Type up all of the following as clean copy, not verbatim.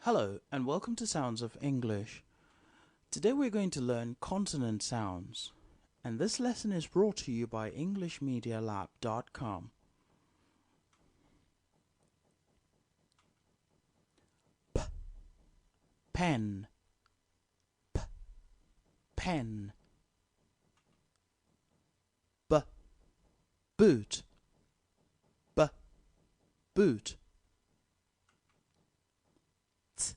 Hello and welcome to Sounds of English. Today we're going to learn consonant sounds, and this lesson is brought to you by EnglishMediaLab.com. P, pen, p, pen. B, boot, b, boot. T,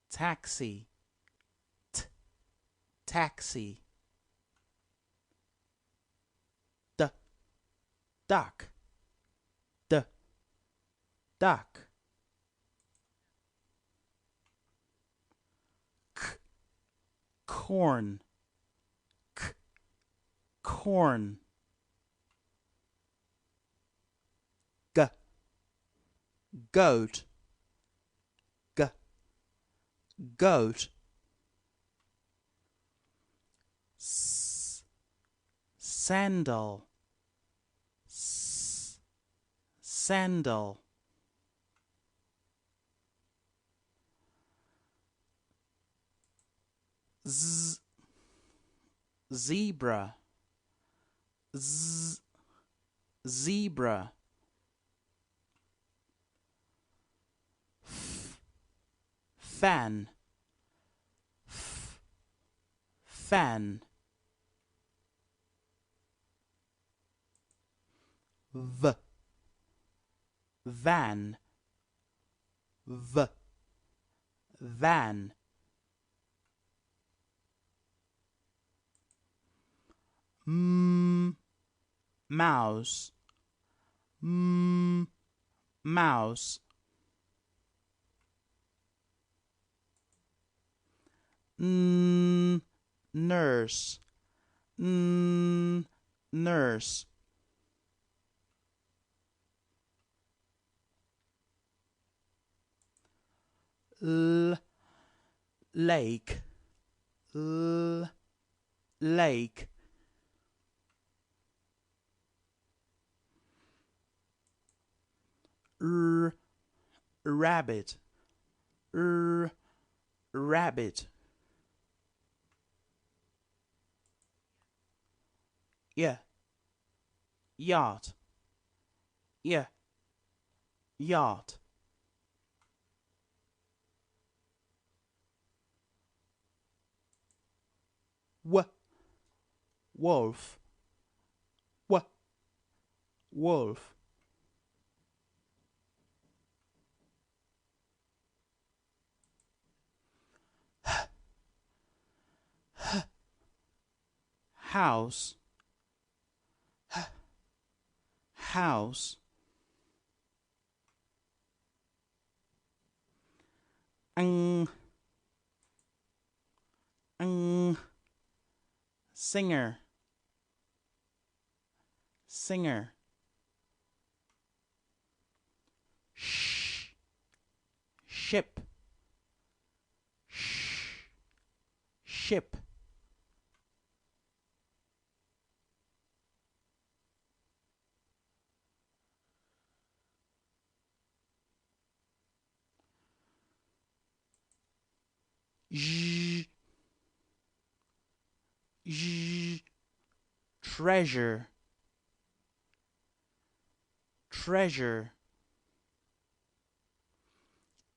taxi, t, taxi. D, duck, d, duck. K, corn, k, corn. G, goat, g, goat. S, sandal, s, sandal. Z, zebra, z, zebra. F, fan, f, fan. V, van, v, van. M, mouse, m, mouse. N, nurse, n, nurse. L, lake, l, lake. R, rabbit, r, rabbit. Yeah, yacht, yeah, yacht. W, wolf, w, wolf. House, house. Ng, singer, singer. Sh, ship, sh, ship. J, j, treasure, treasure.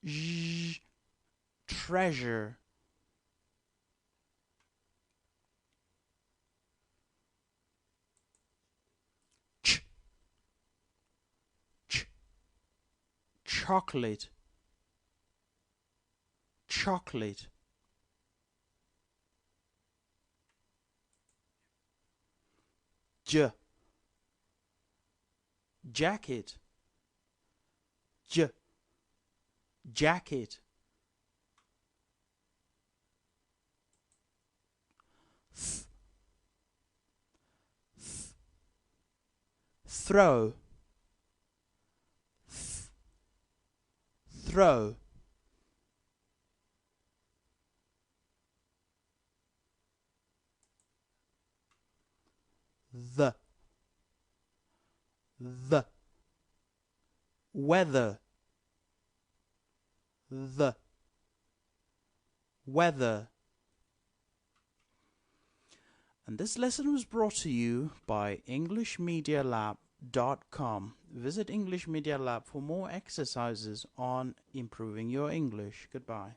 J, treasure. Ch, ch, chocolate, chocolate. J, jacket, j, jacket. Th, th, throw, th, throw. The, weather, the, weather. And this lesson was brought to you by EnglishMediaLab.com. Visit English Media Lab for more exercises on improving your English. Goodbye.